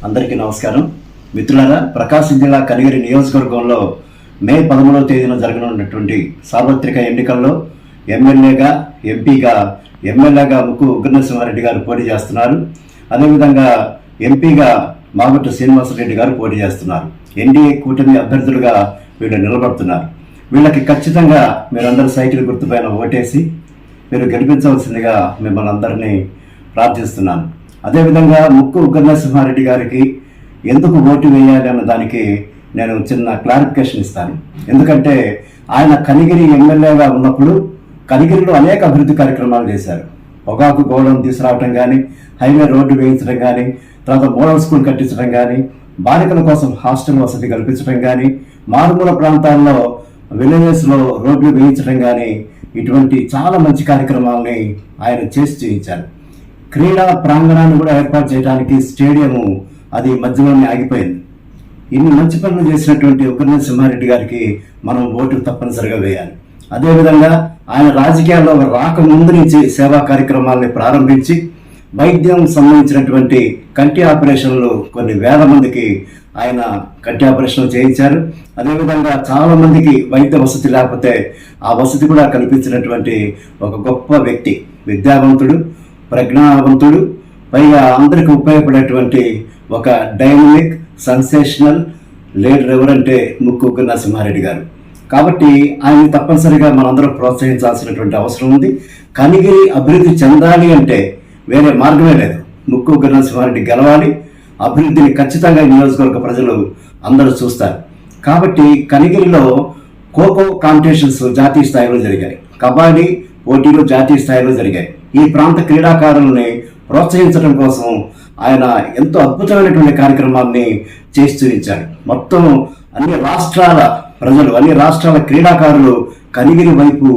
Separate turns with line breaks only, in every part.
అందరికీ నమస్కారం. మిత్రులారా, ప్రకాశం జిల్లా కనిగిరి నియోజకవర్గంలో మే 13వ తేదీన జరగనున్నటువంటి సార్వత్రిక ఎన్నికల్లో ఎమ్మెల్యేగా, ఎంపీగా ఎమ్మెల్యేగా ముక్కు ఉగ్రనరసింహారెడ్డి గారు పోటీ చేస్తున్నారు. అదేవిధంగా ఎంపీగా మాగుంట శ్రీనివాసరెడ్డి గారు పోటీ చేస్తున్నారు. ఎన్డీఏ కూటమి అభ్యర్థులుగా వీళ్ళు నిలబడుతున్నారు. వీళ్ళకి ఖచ్చితంగా మీరందరూ సైకిల్ గుర్తుపైన ఓటేసి మీరు గెలిపించవలసిందిగా మిమ్మల్ని అందరినీ ప్రార్థిస్తున్నాను. అదేవిధంగా ముక్కు ఉగ్రనరసింహారెడ్డి గారికి ఎందుకు ఓటు వేయాలి అన్న దానికి నేను చిన్న క్లారిఫికేషన్ ఇస్తాను. ఎందుకంటే ఆయన కనిగిరి ఎమ్మెల్యేగా ఉన్నప్పుడు కనిగిరిలో అనేక అభివృద్ధి కార్యక్రమాలు చేశారు. పొగాకు గోడౌన్ తీసుకురావటం కానీ, హైవే రోడ్డు వేయించడం కానీ, తర్వాత మోడల్ స్కూల్ కట్టించడం కానీ, బాలికల కోసం హాస్టల్ వసతి కల్పించడం కానీ, మారుమూల ప్రాంతాల్లో విలేజెస్లో రోడ్లు వేయించడం కానీ, ఇటువంటి చాలా మంచి కార్యక్రమాలని ఆయన చేసి చేయించారు. క్రీడా ప్రాంగణాన్ని కూడా ఏర్పాటు చేయడానికి స్టేడియము అది మధ్యలోనే ఆగిపోయింది. ఇన్ని మంచి పనులు చేసినటువంటి ఉగ్రనరసింహారెడ్డి గారికి మనం ఓటు తప్పనిసరిగా వేయాలి. అదేవిధంగా ఆయన రాజకీయాల్లో రాకముందు నుంచి సేవా కార్యక్రమాలని ప్రారంభించి వైద్యం సంబంధించినటువంటి కంటి ఆపరేషన్లు కొన్ని వేల మందికి ఆయన కంటి ఆపరేషన్లు చేయించారు. అదేవిధంగా చాలా మందికి వైద్య వసతి లేకపోతే ఆ వసతి కూడా కల్పించినటువంటి ఒక గొప్ప వ్యక్తి, విద్యావంతుడు, ప్రజ్ఞావంతుడు, పైగా అందరికీ ఉపయోగపడేటువంటి ఒక డైనమిక్ సెన్సేషనల్ లీడర్ ఎవరంటే ముక్కు ఉగ్రనరసింహారెడ్డి గారు. కాబట్టి ఆయన తప్పనిసరిగా మనందరం ప్రోత్సహించాల్సినటువంటి అవసరం ఉంది. కనిగిరి అభివృద్ధి చెందాలి అంటే వేరే మార్గమే లేదు. ముక్కు ఉగ్రనరసింహారెడ్డి గెలవాలి. అభివృద్ధిని ఖచ్చితంగా నియోజకవర్గ ప్రజలు అందరూ చూస్తారు. కాబట్టి కనిగిరిలో ఖోఖో కాంపిటీషన్స్ జాతీయ స్థాయిలో జరిగాయి, కబడ్డీ పోటీలు జాతీయ స్థాయిలో జరిగాయి. ఈ ప్రాంత క్రీడాకారులని ప్రోత్సహించడం కోసం ఆయన ఎంతో అద్భుతమైనటువంటి కార్యక్రమాన్ని చేసి చూపించారు. మొత్తం అన్ని రాష్ట్రాల ప్రజలు, అన్ని రాష్ట్రాల క్రీడాకారులు కనిగిరి వైపు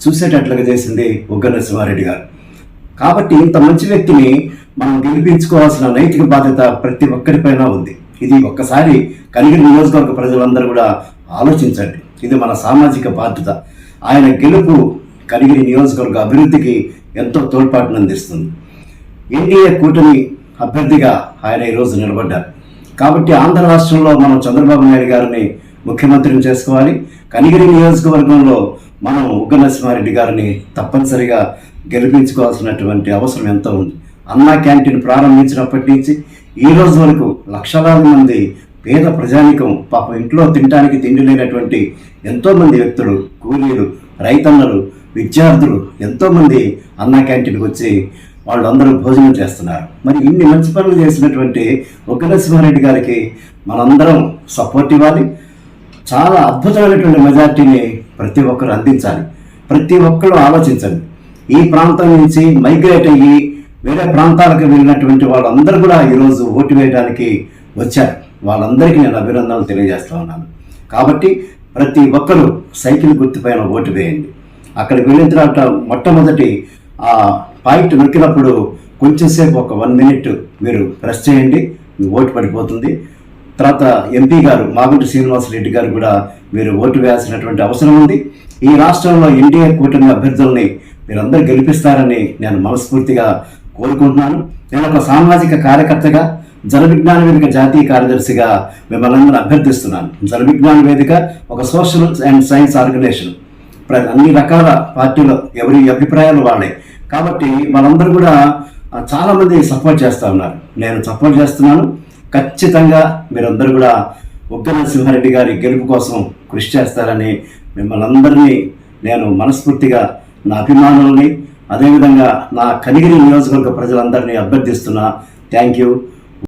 చూసేటట్లుగా చేసింది ఉగ్రనరసింహారెడ్డి గారు. కాబట్టి ఇంత మంచి వ్యక్తిని మనం గెలిపించుకోవాల్సిన నైతిక బాధ్యత ప్రతి ఒక్కరిపైన ఉంది. ఇది ఒక్కసారి కనిగిరి నియోజకవర్గ ప్రజలందరూ కూడా ఆలోచించండి. ఇది మన సామాజిక బాధ్యత. ఆయన గెలుపు కనిగిరి నియోజకవర్గ అభివృద్ధికి ఎంతో తోడ్పాటును అందిస్తుంది. ఎన్డీఏ కూటమి అభ్యర్థిగా ఆయన ఈరోజు నిలబడ్డారు. కాబట్టి ఆంధ్ర రాష్ట్రంలో మనం చంద్రబాబు నాయుడు గారిని ముఖ్యమంత్రిని చేసుకోవాలి. కనిగిరి నియోజకవర్గంలో మనం ఉగ్రనరసింహారెడ్డి గారిని తప్పనిసరిగా గెలిపించుకోవాల్సినటువంటి అవసరం ఎంతో ఉంది. అన్నా క్యాంటీన్ ప్రారంభించినప్పటి నుంచి ఈ రోజు వరకు లక్షలాది మంది పేద ప్రజానికం, పాపం ఇంట్లో తినడానికి తిండి లేనటువంటి ఎంతోమంది వ్యక్తులు, కూలీలు, రైతన్నలు, విద్యార్థులు ఎంతోమంది అన్నా క్యాంటీన్కి వచ్చి వాళ్ళందరూ భోజనం చేస్తున్నారు. మరి ఇన్ని మంచి పనులు చేసినటువంటి ఉగ్రనరసింహారెడ్డి గారికి మనందరం సపోర్ట్ ఇవ్వాలి. చాలా అద్భుతమైనటువంటి మెజార్టీని ప్రతి ఒక్కరు అందించాలి. ప్రతి ఒక్కరు ఆలోచించండి. ఈ ప్రాంతం నుంచి మైగ్రేట్ అయ్యి వేరే ప్రాంతాలకు వెళ్ళినటువంటి వాళ్ళందరూ కూడా ఈరోజు ఓటు వేయడానికి వచ్చారు. వాళ్ళందరికీ నేను అభినందనలు తెలియజేస్తా ఉన్నాను. కాబట్టి ప్రతి ఒక్కరూ సైకిల్ గుర్తుపైన ఓటు వేయండి. అక్కడికి వెళ్ళిన తర్వాత మొట్టమొదటి ఆ పాయింట్ నొక్కినప్పుడు కొంచెం సేపు ఒక 1 minute మీరు ప్రెస్ చేయండి, మీ ఓటు పడిపోతుంది. తర్వాత ఎంపీ గారు మాగుంట శ్రీనివాసరెడ్డి గారు కూడా మీరు ఓటు వేయాల్సినటువంటి అవసరం ఉంది. ఈ రాష్ట్రంలో ఎన్డీఏ కూటమి అభ్యర్థుల్ని మీరందరూ గెలిపిస్తారని నేను మనస్ఫూర్తిగా కోరుకుంటున్నాను. నేను ఒక సామాజిక కార్యకర్తగా, జన విజ్ఞాన వేదిక జాతీయ కార్యదర్శిగా మిమ్మల్ని అందరూ అభ్యర్థిస్తున్నాను. జన విజ్ఞాన వేదిక ఒక సోషల్ అండ్ సైన్స్ ఆర్గనైజేషన్. అన్ని రకాల పార్టీలు ఎవరి అభిప్రాయాలు వాళ్ళే. కాబట్టి వాళ్ళందరూ కూడా చాలామంది సపోర్ట్ చేస్తూ ఉన్నారు. నేను సపోర్ట్ చేస్తున్నాను. ఖచ్చితంగా మీరందరూ కూడా ఉగ్రనరసింహారెడ్డి గారి గెలుపు కోసం కృషి చేస్తారని మిమ్మల్ని అందరినీ నేను మనస్ఫూర్తిగా, నా అభిమానుల్ని, అదేవిధంగా నా కనిగిరి నియోజకవర్గ ప్రజలందరినీ అభ్యర్థిస్తున్నా. Thank you.